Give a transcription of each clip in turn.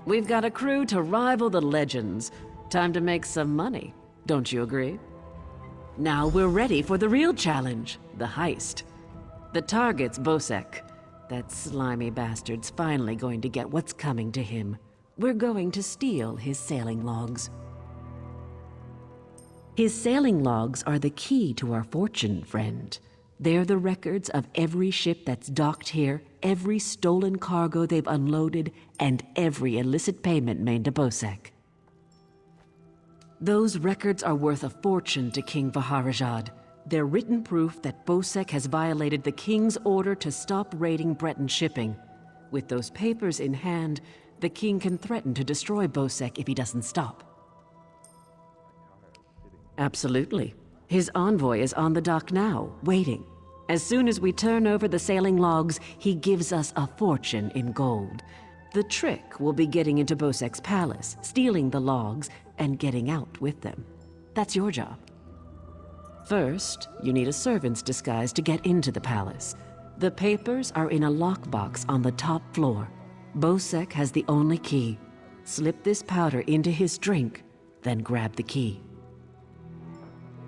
We've got a crew to rival the legends. Time to make some money, don't you agree? Now we're ready for the real challenge, the heist. The target's Bosek. That slimy bastard's finally going to get what's coming to him. We're going to steal his sailing logs. His sailing logs are the key to our fortune, friend. They're the records of every ship that's docked here, every stolen cargo they've unloaded, and every illicit payment made to Bosek. Those records are worth a fortune to King Vaharajad. They're written proof that Bosek has violated the king's order to stop raiding Breton shipping. With those papers in hand, the king can threaten to destroy Bosek if he doesn't stop. Absolutely. His envoy is on the dock now, waiting. As soon as we turn over the sailing logs, he gives us a fortune in gold. The trick will be getting into Bosek's palace, stealing the logs, and getting out with them. That's your job. First, you need a servant's disguise to get into the palace. The papers are in a lockbox on the top floor. Bosek has the only key. Slip this powder into his drink, then grab the key.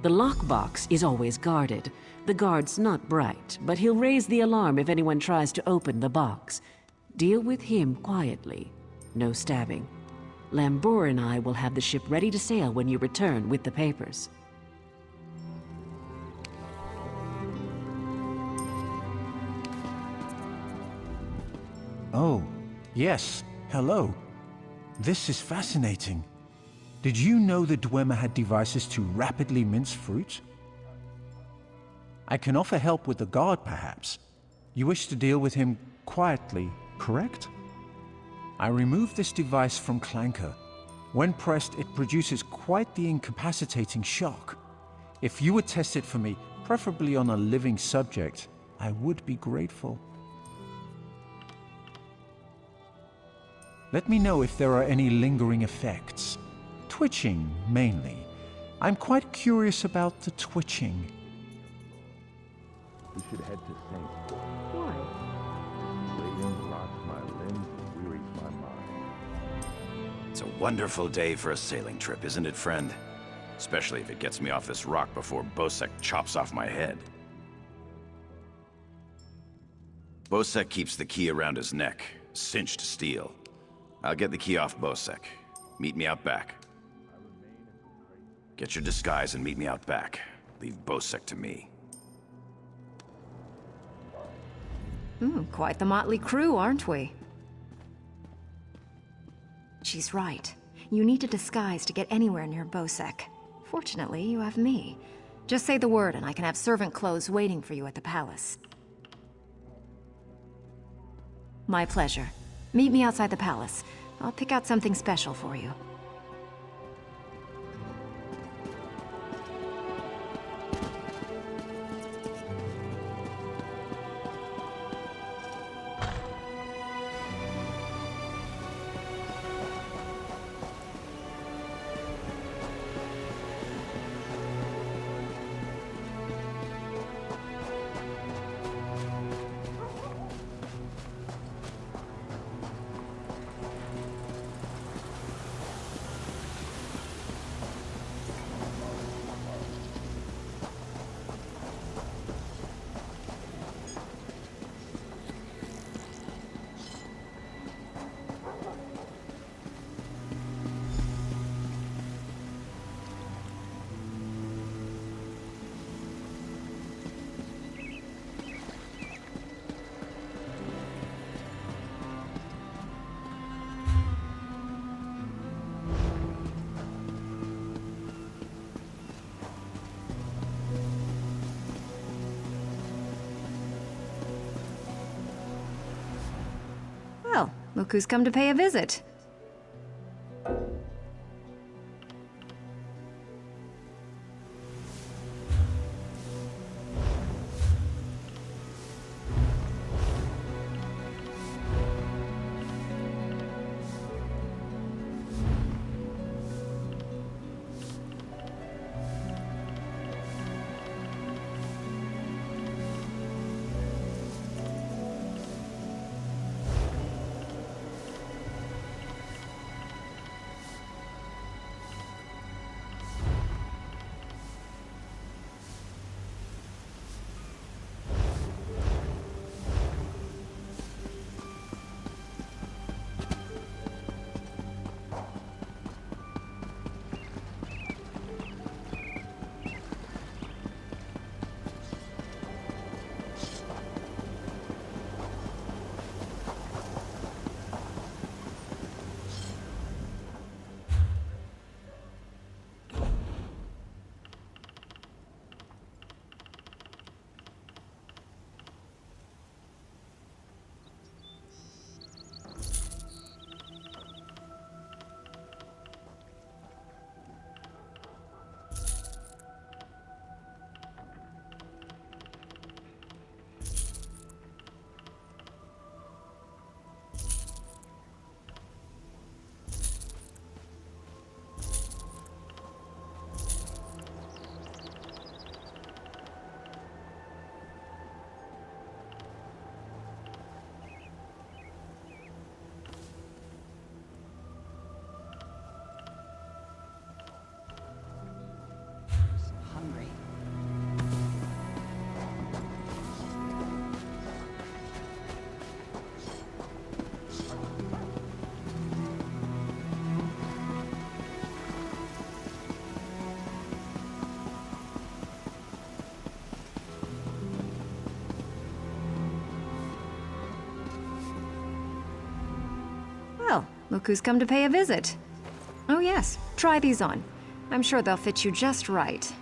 The lockbox is always guarded. The guard's not bright, but he'll raise the alarm if anyone tries to open the box. Deal with him quietly. No stabbing. Lambor and I will have the ship ready to sail when you return with the papers. Oh, yes. Hello. This is fascinating. Did you know the Dwemer had devices to rapidly mince fruit? I can offer help with the guard, perhaps. You wish to deal with him quietly, correct? I removed this device from Clanker. When pressed, it produces quite the incapacitating shock. If you would test it for me, preferably on a living subject, I would be grateful. Let me know if there are any lingering effects. Twitching, mainly. I'm quite curious about the twitching. We should head to Saint. Why? Waiting rots my limbs and wearies my mind. It's a wonderful day for a sailing trip, isn't it, friend? Especially if it gets me off this rock before Bosek chops off my head. Bosek keeps the key around his neck, cinched steel. I'll get the key off Bosek. Meet me out back. Get your disguise and meet me out back. Leave Bosek to me. Quite the motley crew, aren't we? She's right. You need a disguise to get anywhere near Bosek. Fortunately, you have me. Just say the word and I can have servant clothes waiting for you at the palace. My pleasure. Meet me outside the palace. I'll pick out something special for you. Well, look who's come to pay a visit. Look who's come to pay a visit. Oh yes, try these on. I'm sure they'll fit you just right.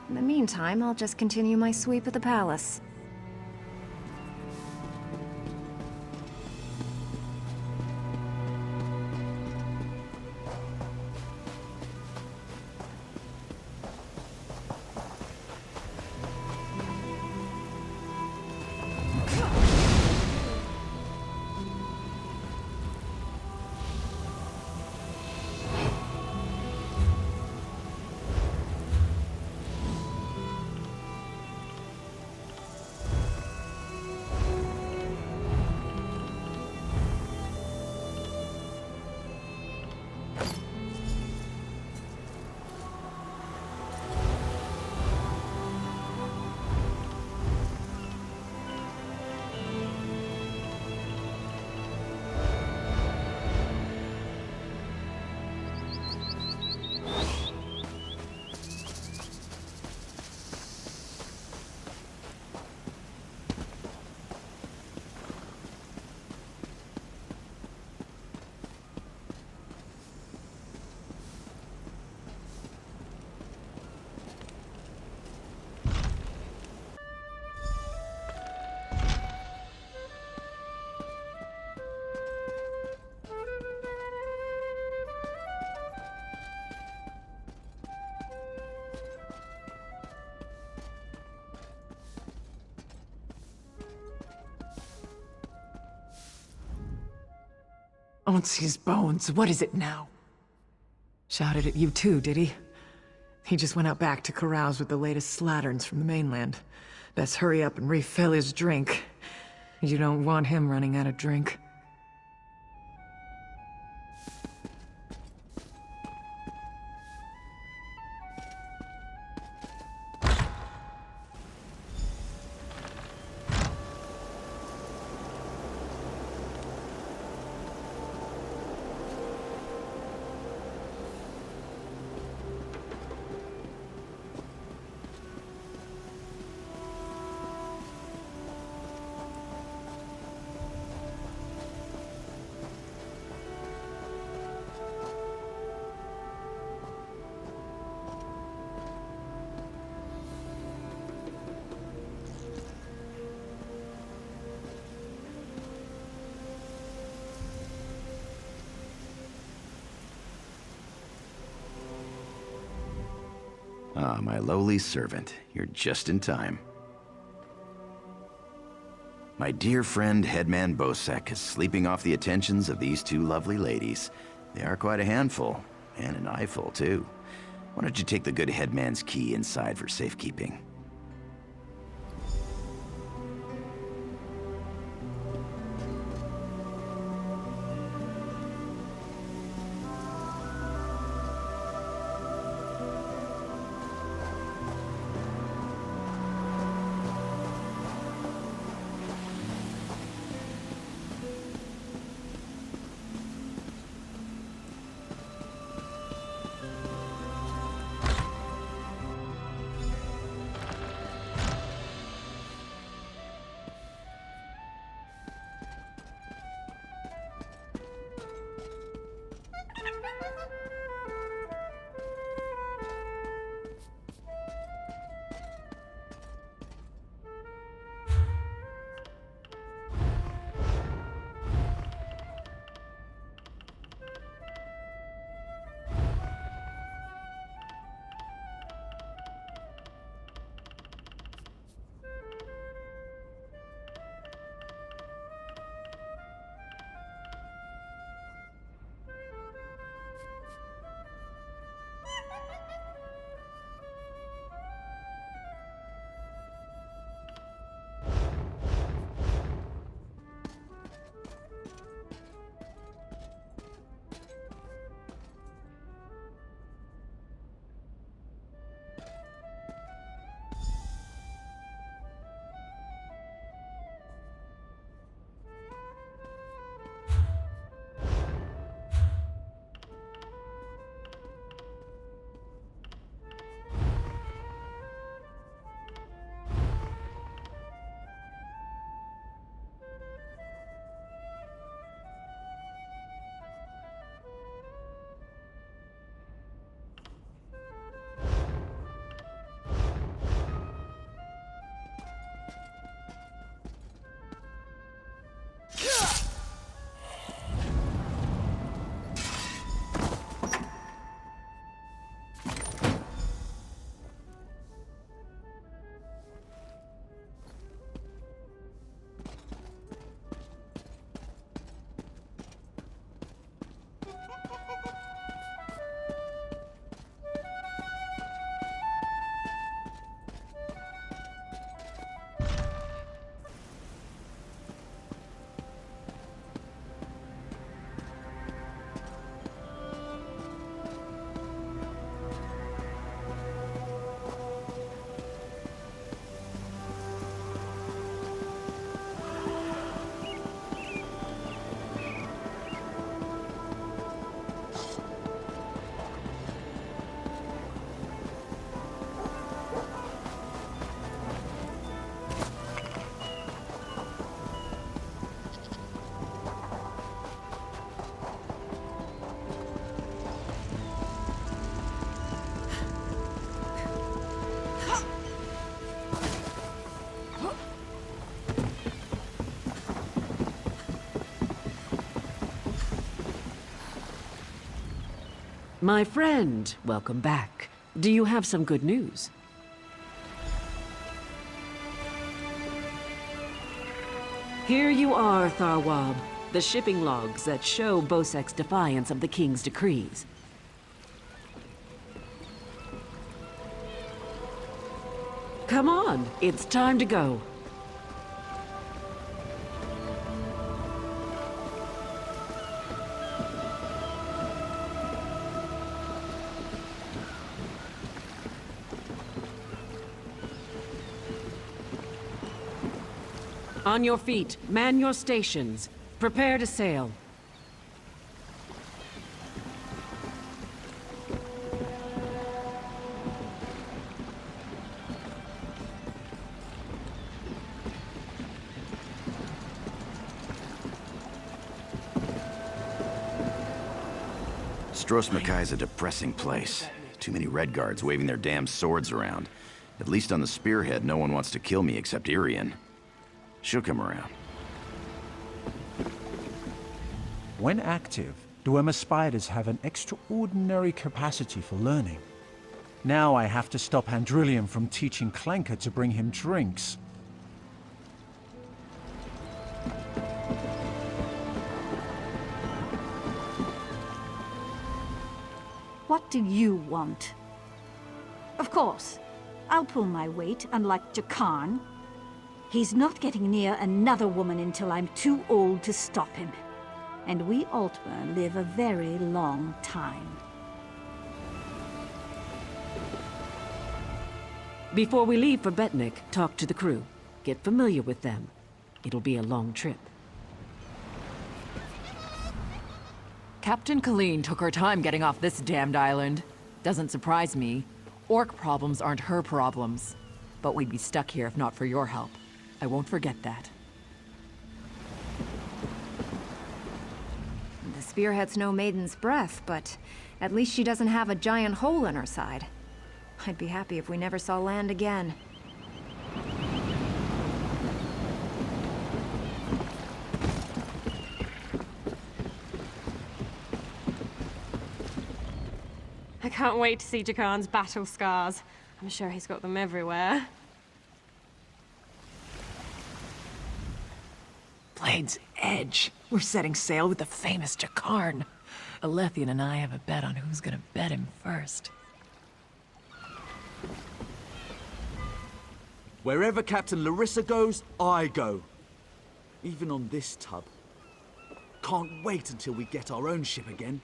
In the meantime, I'll just continue my sweep of the palace. Onsi's bones, what is it now? Shouted at you too, did he? He just went out back to carouse with the latest slatterns from the mainland. Best hurry up and refill his drink. You don't want him running out of drink. Ah, my lowly servant. You're just in time. My dear friend, Headman Bosek, is sleeping off the attentions of these two lovely ladies. They are quite a handful, and an eyeful, too. Why don't you take the good Headman's key inside for safekeeping? My friend, welcome back. Do you have some good news? Here you are, Tharwab. The shipping logs that show Bosek's defiance of the King's decrees. Come on, it's time to go. On your feet, man your stations. Prepare to sail. Stros Makai is a depressing place. Too many Red Guards waving their damn swords around. At least on the spearhead, no one wants to kill me except Irian. She'll come around. When active, Dwemer spiders have an extraordinary capacity for learning. Now I have to stop Handrillium from teaching Clanker to bring him drinks. What do you want? Of course, I'll pull my weight, unlike Jakarn. He's not getting near another woman until I'm too old to stop him. And we Altmer live a very long time. Before we leave for Betnik, talk to the crew. Get familiar with them. It'll be a long trip. Captain Colleen took her time getting off this damned island. Doesn't surprise me. Orc problems aren't her problems. But we'd be stuck here if not for your help. I won't forget that. The spearhead's no maiden's breath, but at least she doesn't have a giant hole in her side. I'd be happy if we never saw land again. I can't wait to see Jakarn's battle scars. I'm sure he's got them everywhere. Blade's Edge. We're setting sail with the famous Jakarn. Alethian and I have a bet on who's gonna bet him first. Wherever Captain Larissa goes, I go. Even on this tub. Can't wait until we get our own ship again.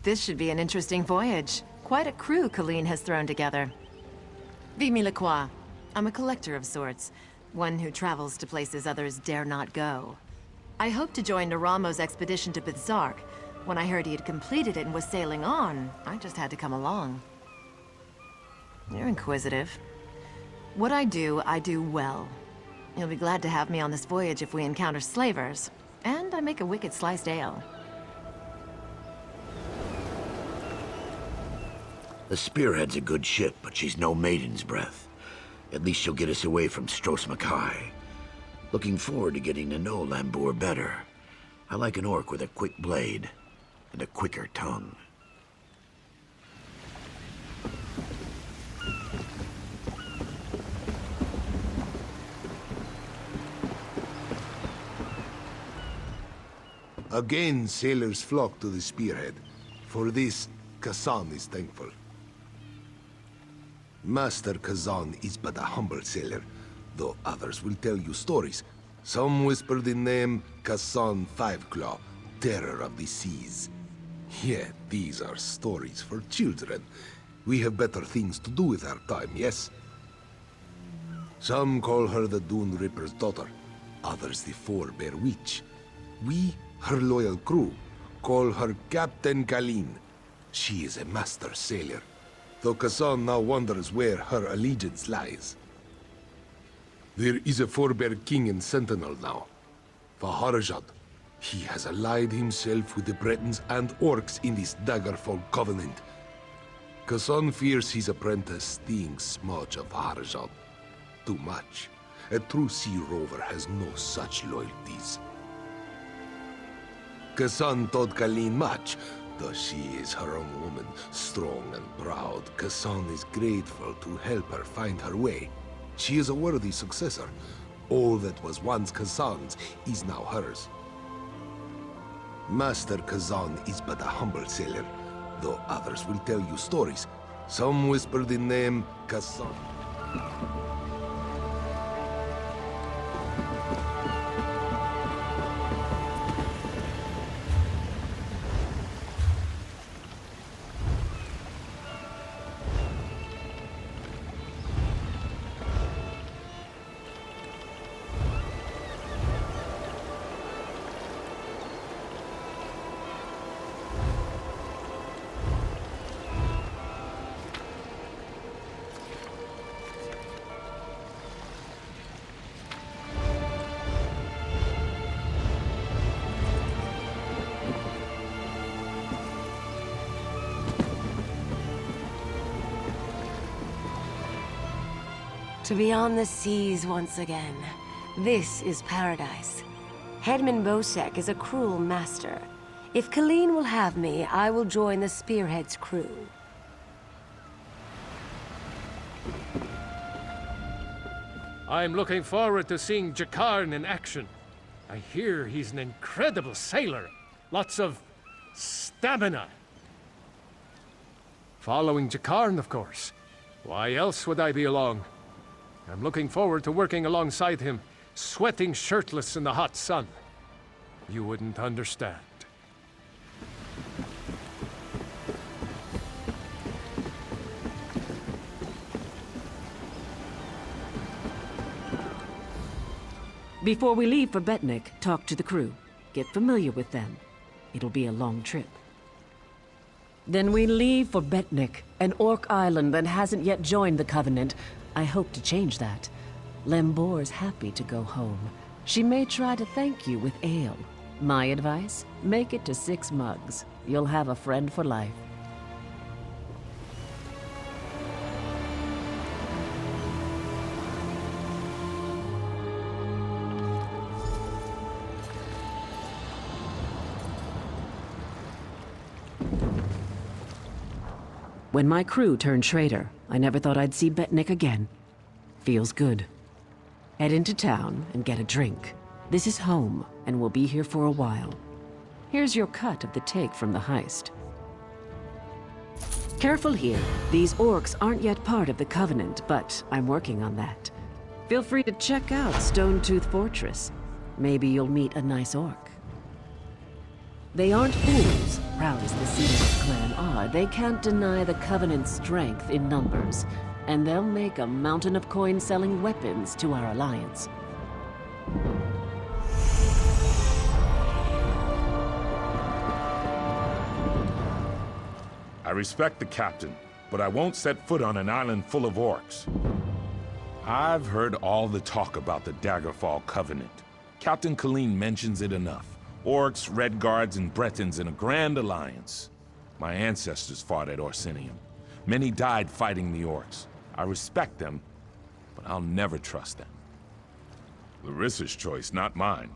This should be an interesting voyage. Quite a crew Colleen has thrown together. Vimy Lacroix. I'm a collector of sorts. One who travels to places others dare not go. I hoped to join Naramo's expedition to Bizark. When I heard he had completed it and was sailing on, I just had to come along. You're inquisitive. What I do well. You'll be glad to have me on this voyage if we encounter slavers. And I make a wicked sliced ale. The Spearhead's a good ship, but she's no maiden's breath. At least she'll get us away from Stros Makai. Looking forward to getting to know Lambour better. I like an orc with a quick blade and a quicker tongue. Again, sailors flock to the Spearhead. For this, Kazan is thankful. Master Kazan is but a humble sailor, though others will tell you stories. Some whisper the name Kazan Fiveclaw, terror of the seas. Yet these are stories for children. We have better things to do with our time, yes? Some call her the Dune Ripper's daughter, others the Forebear Witch. We, her loyal crew, call her Captain Colleen. She is a master sailor. though Kassan now wonders where her allegiance lies. There is a forebear king and sentinel now, Faharjad. He has allied himself with the Bretons and Orcs in this Daggerfall covenant. Kassan fears his apprentice thinks much of Faharjad. Too much. A true sea rover has no such loyalties. Kassan taught Kalin much, though she is her own woman, strong and proud. Kassan is grateful to help her find her way. She is a worthy successor. All that was once Kassan's is now hers. Master Kazan is but a humble sailor, though others will tell you stories. Some whisper the name Kassan. To be on the seas once again. This is paradise. Headman Bosek is a cruel master. If Kalin will have me, I will join the Spearhead's crew. I'm looking forward to seeing Jakarn in action. I hear he's an incredible sailor. Lots of stamina. Following Jakarn, of course. Why else would I be along? I'm looking forward to working alongside him, sweating shirtless in the hot sun. You wouldn't understand. Before we leave for Betnik, talk to the crew. Get familiar with them. It'll be a long trip. Then we leave for Betnik, an orc island that hasn't yet joined the Covenant. I hope to change that. Lembor's happy to go home. She may try to thank you with ale. My advice? Make it to 6 mugs. You'll have a friend for life. When my crew turned traitor, I never thought I'd see Betnik again. Feels good. Head into town and get a drink. This is home, and we'll be here for a while. Here's your cut of the take from the heist. Careful here. These orcs aren't yet part of the Covenant, but I'm working on that. Feel free to check out Stonetooth Fortress. Maybe you'll meet a nice orc. They aren't fools, proud as the Seamus clan are. They can't deny the Covenant's strength in numbers, and they'll make a mountain of coin-selling weapons to our alliance. I respect the captain, but I won't set foot on an island full of orcs. I've heard all the talk about the Daggerfall Covenant. Captain Kalin mentions it enough. Orcs, Red Guards, and Bretons in a grand alliance. My ancestors fought at Orsinium. Many died fighting the orcs. I respect them, but I'll never trust them. Larissa's choice, not mine.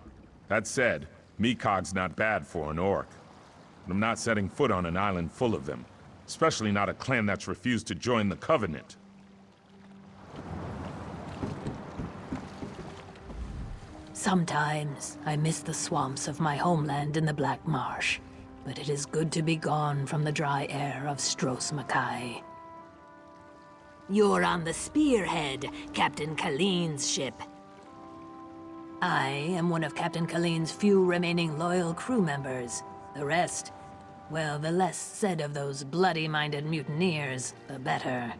That said, Mikog's not bad for an orc. But I'm not setting foot on an island full of them. Especially not a clan that's refused to join the Covenant. Sometimes I miss the swamps of my homeland in the Black Marsh, but it is good to be gone from the dry air of Stros Makai. You're on the Spearhead, Captain Kalin's ship. I am one of Captain Kalin's few remaining loyal crew members. The rest, well, the less said of those bloody-minded mutineers, the better.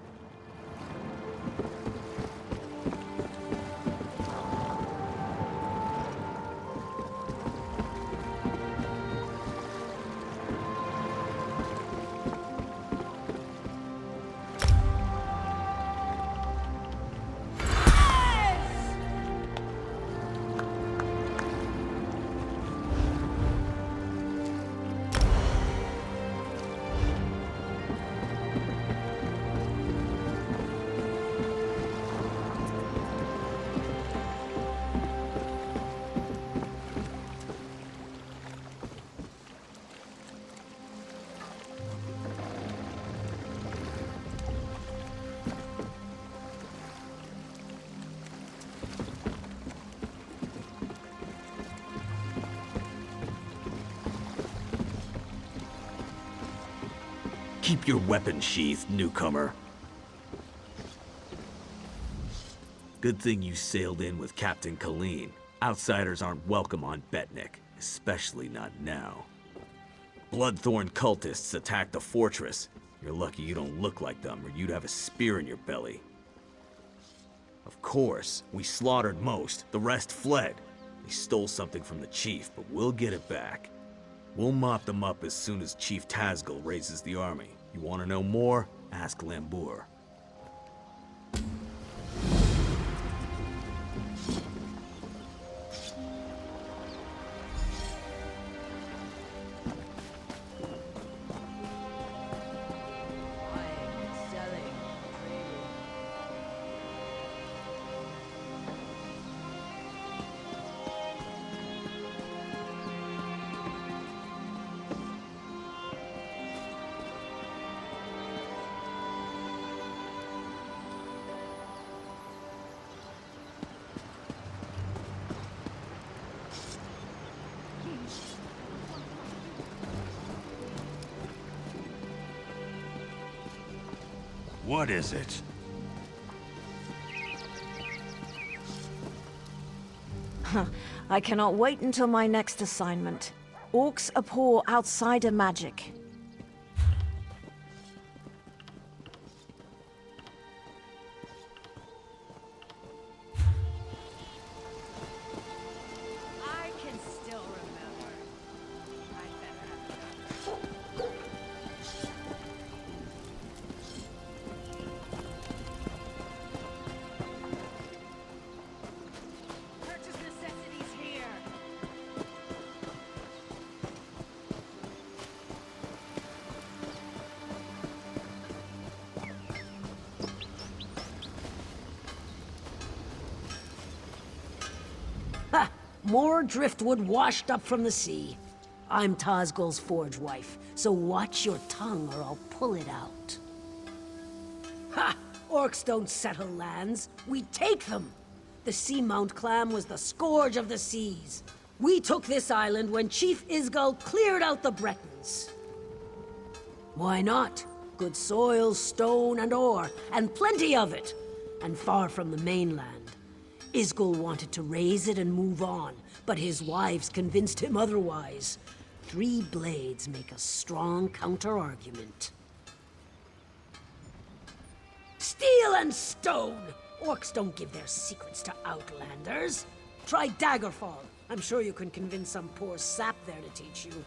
Keep your weapon sheathed, newcomer. Good thing you sailed in with Captain Colleen. Outsiders aren't welcome on Betnik, especially not now. Bloodthorn cultists attacked the fortress. You're lucky you don't look like them, or you'd have a spear in your belly. Of course, we slaughtered most. The rest fled. They stole something from the chief, but we'll get it back. We'll mop them up as soon as Chief Tazgul raises the army. You want to know more? Ask Lambour. What is it? I cannot wait until my next assignment. Orcs abhor outsider magic. I can still remember. Purchase necessities here. Ha! More driftwood washed up from the sea. I'm Tazgul's forge wife, so watch your tongue or I'll pull it out. Ha! Orcs don't settle lands, we take them! The Seamount clan was the scourge of the seas. We took this island when Chief Isgul cleared out the Bretons. Why not? Good soil, stone, and ore, and plenty of it, and far from the mainland. Isgul wanted to raise it and move on, but his wives convinced him otherwise. 3 blades make a strong counter-argument. Steel and stone! Orcs don't give their secrets to outlanders. Try Daggerfall. I'm sure you can convince some poor sap there to teach you.